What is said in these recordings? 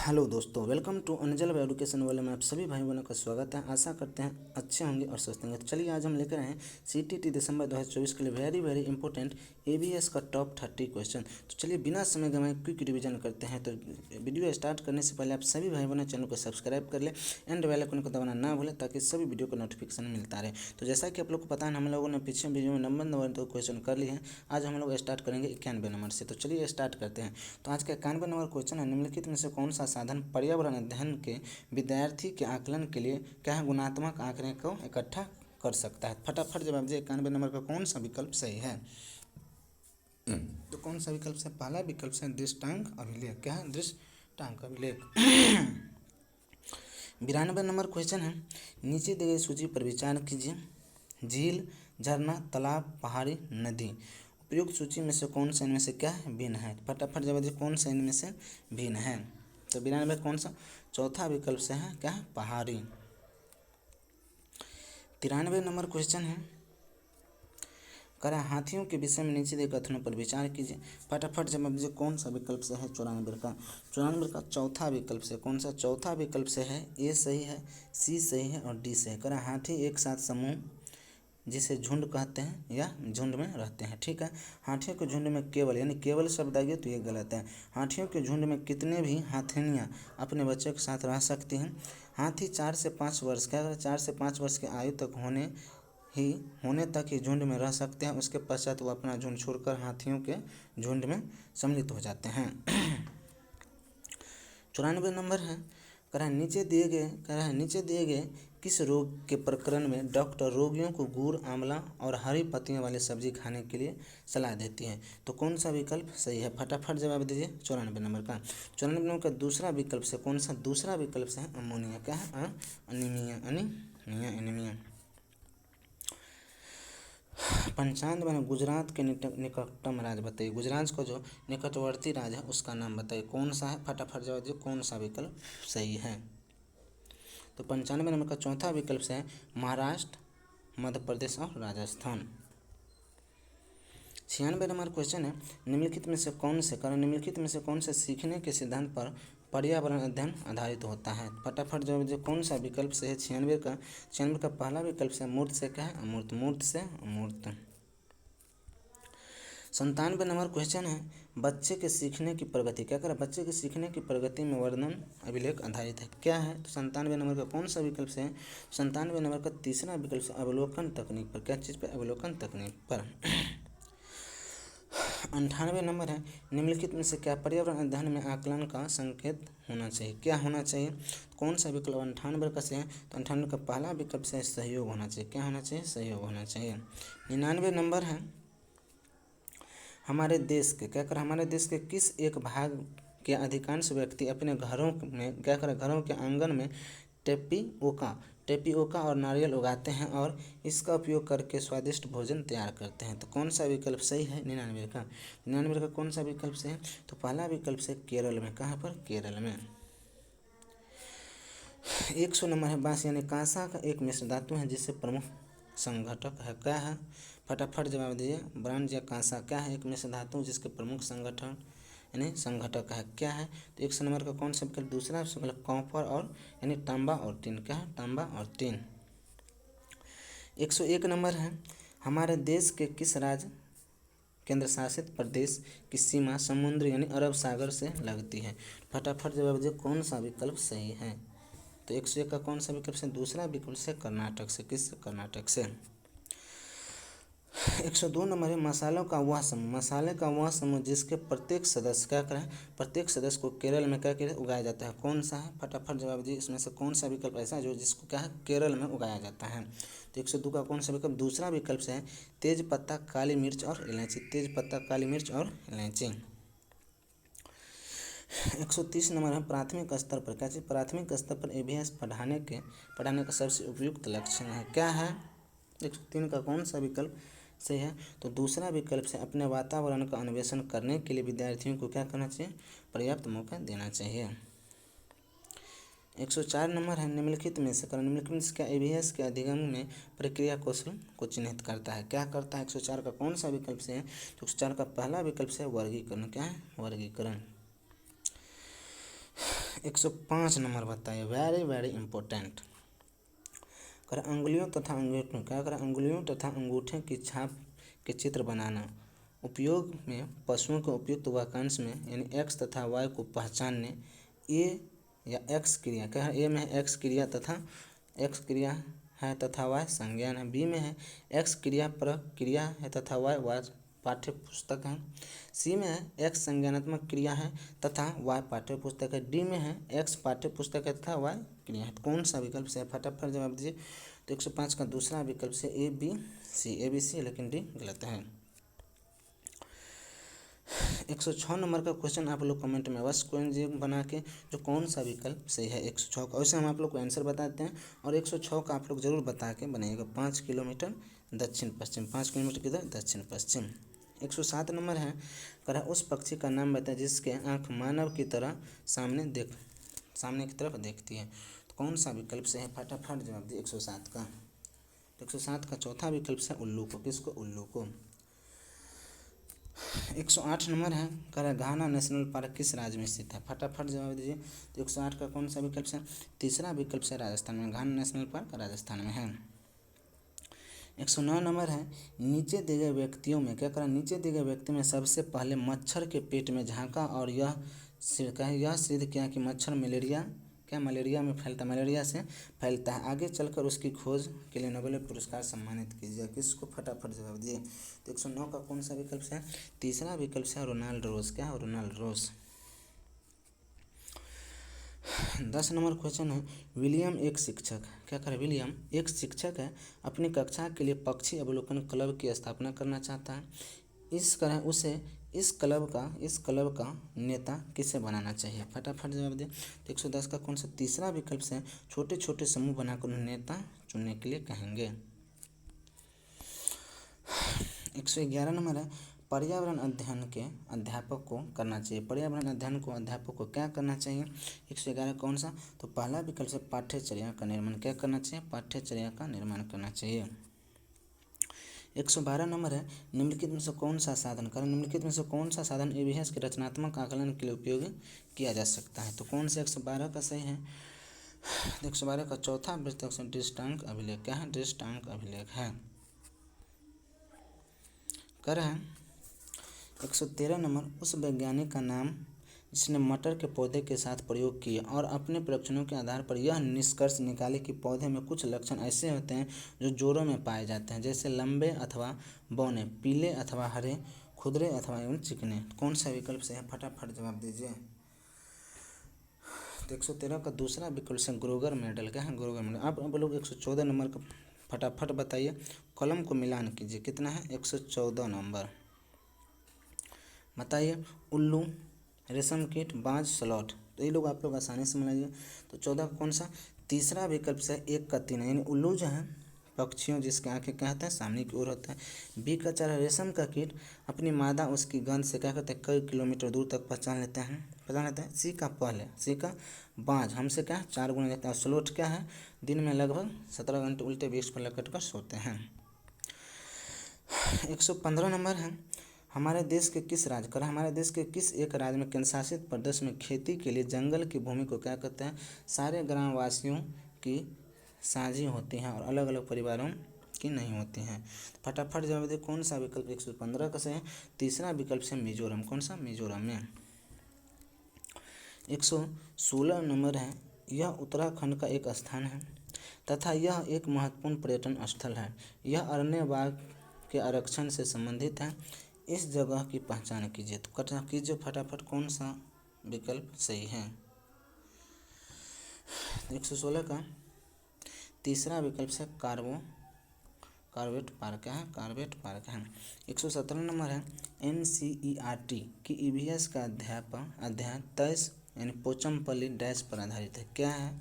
Hello दोस्तों, welcome to अनजल education वाले में आप सभी भाई बहनों का स्वागत है। आशा करते हैं अच्छे होंगे और स्वस्थ होंगे। तो चलिए आज हम लेकर आए हैं सीटीटी दिसंबर 2024 के लिए वेरी इंपॉर्टेंट एबीएस का टॉप 30 क्वेश्चन। तो चलिए बिना समय गंवाए क्विक रिवीजन करते हैं। तो वीडियो स्टार्ट करने से पहले आप सभी भाई बहनों चैनल को सब्सक्राइब कर ले एंड बेल आइकन को दबाना ना भूलें ताकि सभी वीडियो का नोटिफिकेशन मिलता रहे। तो जैसा कि आप लोग को पता है, हम लोगों ने पीछे वीडियो में नंबर 2 क्वेश्चन कर लिए हैं। आज हम लोग स्टार्ट करेंगे 91 नंबर से। तो चलिए स्टार्ट करते हैं। तो आज का 91 नंबर क्वेश्चन है, निम्नलिखित में से कौन सा साधन पर्यावरण अध्ययन के विद्यार्थी के आकलन के लिए क्या है गुणात्मक आंकड़े को इकट्ठा कर सकता है। फटाफट जवाब दीजिए, 91 नंबर का कौन सा विकल्प सही है। तो कौन सा विकल्प से? पहला विकल्प से दृष्टांक अभिलेख। क्या है? दृष्टांक अभिलेख। 92 नंबर क्वेश्चन है, नीचे दी गई सूची पर विचार कीजिए। झील, झरना, तालाब, पहाड़ी, नदी। उपयुक्त सूची में से कौन सा इनमें से क्या है भिन्न है। फटाफट जवाब दीजिए, कौन सा इनमें से भिन्न है। तो 92 कौन सा? चौथा विकल्प से है क्या है पहाड़ी। 93 नंबर क्वेश्चन है, करा हाथियों के विषय में नीचे दिए कथनों पर विचार कीजिए। फटाफट जवाब दीजिए, कौन सा विकल्प से है 94 का चौथा विकल्प से। कौन सा चौथा विकल्प से है? ए सही है, सी सही है और डी सही है। करा हाथी एक साथ समूह जिसे झुंड कहते हैं या झुंड में रहते हैं। ठीक है, हाथियों के झुंड में केवल यानी केवल शब्द आ गया तो ये गलत है। हाथियों के झुंड में कितने भी हाथिनियाँ अपने बच्चों के साथ रह सकती हैं। हाथी 4 से 5 वर्ष क्या करें 4 से 5 वर्ष की आयु तक होने तक ही झुंड में रह सकते हैं। उसके पश्चात वो अपना झुंड छोड़कर हाथियों के झुंड में सम्मिलित हो जाते हैं। 94 नंबर है, कह रहा है नीचे दिए गए किस रोग के प्रकरण में डॉक्टर रोगियों को गुड़, आंवला और हरी पत्तियों वाली सब्जी खाने के लिए सलाह देती है। तो कौन सा विकल्प सही है? फटाफट जवाब दीजिए। 94 नंबर का 94 नंबर का दूसरा विकल्प से कौन सा दूसरा विकल्प से है अमोनिया। क्या है? एनीमिया। 95 में गुजरात के निकटतम राज्य बताइए। गुजरात का जो निकटवर्ती राज्य है उसका नाम बताइए, कौन सा है। फटाफट जवाब दीजिए, कौन सा विकल्प सही है। तो 95 नंबर का चौथा विकल्प से है महाराष्ट्र, मध्य प्रदेश और राजस्थान। 96 नंबर क्वेश्चन है, निम्नलिखित में से कौन से सीखने के सिद्धांत पर पर्यावरण अध्ययन आधारित होता है। फटाफट जवाब दीजिए, कौन सा विकल्प से है 96 का पहला विकल्प से मूर्त से क्या है अमूर्त, मूर्त से अमूर्त। 97 नंबर क्वेश्चन है, बच्चे के सीखने की प्रगति क्या करें बच्चे के सीखने की प्रगति में वर्णन अभिलेख आधारित है। क्या है? तो 97 नंबर का कौन सा विकल्प से है? 97 नंबर का तीसरा विकल्प से अवलोकन तकनीक पर। क्या चीज़ पर? अवलोकन तकनीक पर। 98 नंबर है, निम्नलिखित में से क्या पर्यावरण अध्ययन में आकलन का संकेत होना चाहिए। क्या होना चाहिए? कौन सा विकल्प 98 का से है? तो 98 का पहला विकल्प से सहयोग होना चाहिए। क्या होना चाहिए? सहयोग होना चाहिए। 99 नंबर है, हमारे देश के किस एक भाग के अधिकांश व्यक्ति अपने घरों में क्या करें घरों के आंगन में टेपिओका और नारियल उगाते हैं और इसका उपयोग करके स्वादिष्ट भोजन तैयार करते हैं। तो कौन सा विकल्प सही है 99 का कौन सा विकल्प से है? तो पहला विकल्प से केरल में। कहाँ पर? केरल में। 100 नंबर है, बांस यानी कांसा का एक मिश्र धातु है जिससे प्रमुख संघटक है। क्या है? फटाफट जवाब दीजिए, ब्रांज या कांसा क्या है? एक मिश्र धातु जिसके प्रमुख संगठन यानी संघटक है। क्या है? तो 100 नंबर का कौन सा विकल्प? दूसरा विकल्प कॉपर और यानी तांबा और टिन। क्या है? तांबा और टिन। 101 नंबर है, हमारे देश के किस राज्य केंद्र शासित प्रदेश की सीमा समुद्र यानी अरब सागर से लगती है। फटाफट जवाब दीजिए, कौन सा विकल्प सही है। तो 101 का कौन सा विकल्प से? दूसरा विकल्प से कर्नाटक से। किस? कर्नाटक से। 102 नंबर है, मसाले का वह समूह जिसके प्रत्येक सदस्य क्या करें प्रत्येक सदस्य को केरल में क्या करें उगाया जाता है। कौन सा है? फटाफट जवाब दीजिए, इसमें से कौन सा विकल्प ऐसा है जो जिसको क्या है केरल में उगाया जाता है। तो 102 का कौन सा विकल्प? दूसरा विकल्प से है तेज पत्ता, काली मिर्च और इलायची। तेज पत्ता, काली मिर्च और इलायची। 130 नंबर है, प्राथमिक स्तर पर क्या चीज़? प्राथमिक स्तर पर एबीएस पढ़ाने का सबसे उपयुक्त लक्षण है। क्या है? 103 का कौन सा विकल्प सही है? तो दूसरा विकल्प से अपने वातावरण का अन्वेषण करने के लिए विद्यार्थियों को क्या करना चाहिए? पर्याप्त मौका देना चाहिए। 104 नंबर है, निम्नलिखित में से क्या एबीएस के अधिगम में प्रक्रिया कौशल को चिन्हित करता है। क्या करता है? 104 का कौन सा विकल्प से है? तो 104 का पहला विकल्प से वर्गीकरण। क्या है? वर्गीकरण। 105 नंबर बताइए, वेरी वेरी इंपॉर्टेंट। कर अंगुलियों तथा अंगूठों, क्या करें, अंगुलियों तथा अंगूठे की छाप के चित्र बनाना। उपयोग में पशुओं के उपयुक्त वाक्यांश में यानी एक्स तथा वाई को पहचानने। ए या एक्स क्रिया, क्या है, ए में है एक्स क्रिया तथा एक्स क्रिया है तथा वाई संज्ञान है। बी में है एक्स क्रिया प्रक्रिया है तथा वाई पाठ्य पुस्तक है। सी में है एक्स संज्ञानात्मक क्रिया है तथा वाई पाठ्य पुस्तक है। डी में है एक्स पाठ्य पुस्तक है तथा वाई क्रिया है। कौन सा विकल्प से है, फटाफट जवाब दीजिए। तो 105 का दूसरा विकल्प से ए बी सी, लेकिन डी गलत है। 106 नंबर का क्वेश्चन आप लोग कमेंट में अवश्य क्वेश्चन बना के जो कौन सा विकल्प सही है 106 का, वैसे हम आप लोग को आंसर बताते हैं। और 106 का आप लोग जरूर बता के बनाइएगा। 5 किलोमीटर दक्षिण पश्चिम, 5 किलोमीटर किधर, दक्षिण पश्चिम। 107 नंबर है, कह उस पक्षी का नाम बताए जिसके आँख मानव की तरह सामने की तरफ देखती है। तो कौन सा विकल्प से है, फटाफट जवाब दिए 107 का। तो 107 का चौथा विकल्प से उल्लू को, किसको, उल्लू को। 108 नंबर है, कह रहा है घाना नेशनल पार्क किस राज्य में स्थित है, फटाफट जवाब दीजिए। तो 108 का कौन सा विकल्प से, तीसरा विकल्प से राजस्थान में, घाना नेशनल पार्क राजस्थान में है। 109 नंबर है, नीचे दिए गए व्यक्तियों में, क्या करें, नीचे दिए गए व्यक्ति में सबसे पहले मच्छर के पेट में झांका और यह सिद्ध किया कि मच्छर मलेरिया में फैलता, मलेरिया से फैलता है। आगे चलकर उसकी खोज के लिए नोबेल पुरस्कार सम्मानित कीजिए, किसको, फटाफट जवाब दिए। तो 109 का कौन सा विकल्प है, तीसरा विकल्प है रोनाल्ड रोज, क्या है, रोनाल्ड रोज। 10 नंबर क्वेश्चन है, विलियम एक शिक्षक, क्या करे, विलियम एक शिक्षक है, अपनी कक्षा के लिए पक्षी अवलोकन क्लब की स्थापना करना चाहता है। इस क्लब का नेता किसे बनाना चाहिए, फटाफट जवाब दें। तो 110 का कौन सा, तीसरा विकल्प से छोटे छोटे समूह बनाकर नेता चुनने के लिए कहेंगे। 111 नंबर है, पर्यावरण अध्ययन के अध्यापक को करना चाहिए, पर्यावरण अध्ययन को अध्यापक को क्या करना चाहिए। 111 कौन सा, तो पहला विकल्प से पाठ्यचर्या का निर्माण क्या करना चाहिए, पाठ्यचर्या का निर्माण करना चाहिए। 112 नंबर है, निम्नलिखित में से कौन सा साधन, कारण निम्नलिखित में से कौन सा साधन एबीएस के रचनात्मक आकलन के लिए उपयोग किया जा सकता है। तो कौन से 112 का सही है, 112 का चौथा वृत्त दृष्टांक अभिलेख, क्या है, दृष्टांक अभिलेख है। कर है 113 नंबर, उस वैज्ञानिक का नाम जिसने मटर के पौधे के साथ प्रयोग किए और अपने परीक्षणों के आधार पर यह निष्कर्ष निकाले कि पौधे में कुछ लक्षण ऐसे होते हैं जो जोड़ों में पाए जाते हैं, जैसे लंबे अथवा बौने, पीले अथवा हरे, खुरदरे अथवा एवं चिकने। कौन सा विकल्प से है, फटाफट जवाब दीजिए। तो 113 का दूसरा विकल्प से ग्रोगर मेडल, क्या है, ग्रोगर मेडल। अब लोग 114 नंबर का फटाफट बताइए, कलम को मिलान कीजिए, कितना है, 114 नंबर बताइए। उल्लू, रेशम कीट, बाज, स्लॉथ, तो ये लोग आप लोग आसानी से मिलाइए। तो 14 का कौन सा, तीसरा विकल्प से 1 का 3 यानी उल्लू जो है पक्षियों जिसके आंखें क्या होते हैं, सामने की ओर होता है। बी का 4 रेशम का कीट, अपनी मादा उसकी गंध से क्या करते हैं, कई किलोमीटर दूर तक पहचान लेते हैं। सी का बाज हमसे क्या 4 गुना देता है। स्लॉथ क्या है, दिन में लगभग 17 घंटे उल्टे वृक्ष पर लटक कर सोते हैं। 115 नंबर है, हमारे देश के किस राज्य, कर हमारे देश के किस एक राज्य में केंद्र शासित प्रदेश में खेती के लिए जंगल की भूमि को क्या कहते हैं, सारे ग्रामवासियों की साझी होती हैं और अलग अलग परिवारों की नहीं होती हैं। फटाफट जवाब दे, कौन सा विकल्प 115 का सही है, तीसरा विकल्प से मिजोरम, कौन सा, मिजोरम में। 116 नंबर है, यह उत्तराखंड का एक स्थान है तथा यह एक महत्वपूर्ण पर्यटन स्थल है। यह अरण्य बाघ के आरक्षण से संबंधित है। इस जगह की पहचान कीजिए, तो कथा कीजिए फटाफट, कौन सा विकल्प सही है। 116 का तीसरा विकल्प से कार्बेट पार्क है, कार्बेट पार्क है। 117 नंबर है, NCERT की ईवीएस का अध्याय 23 यानी पोचमपल्ली डैश पर आधारित है, क्या है,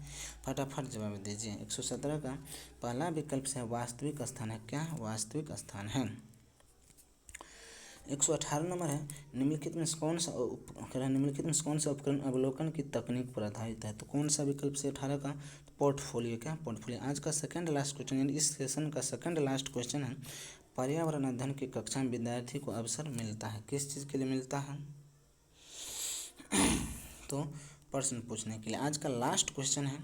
फटाफट जवाब दीजिए। 117 का पहला विकल्प से वास्तविक स्थान है, क्या है, वास्तविक स्थान है। 118 नंबर है, निम्नलिखित में कौन सा उपकरण अवलोकन की तकनीक पर आधारित है। तो कौन सा विकल्प से 18 का, पोर्टफोलियो, क्या पोर्टफोलियो। आज का सेकंड लास्ट क्वेश्चन यानी इस सेशन का सेकंड लास्ट क्वेश्चन है, पर्यावरण अध्ययन की कक्षा में विद्यार्थी को अवसर मिलता है, किस चीज़ के लिए मिलता है, तो प्रश्न पूछने के लिए। आज का लास्ट क्वेश्चन है,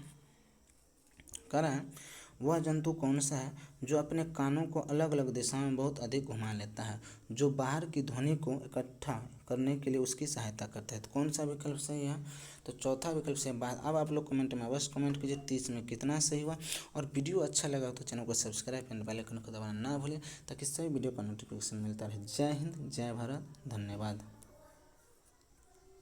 कह रहा है वह जंतु कौन सा है जो अपने कानों को अलग अलग दिशाओं में बहुत अधिक घुमा लेता है, जो बाहर की ध्वनि को इकट्ठा करने के लिए उसकी सहायता करता है। तो कौन सा विकल्प सही है? तो चौथा विकल्प सही। बात अब आप लोग कमेंट में अवश्य कमेंट कीजिए 30 में कितना सही हुआ। और वीडियो अच्छा लगा तो चैनल को सब्सक्राइब एंड बेल आइकन को दबाना ना भूलें, ताकि सभी वीडियो का नोटिफिकेशन मिलता रहे। जय हिंद, जय भारत, धन्यवाद।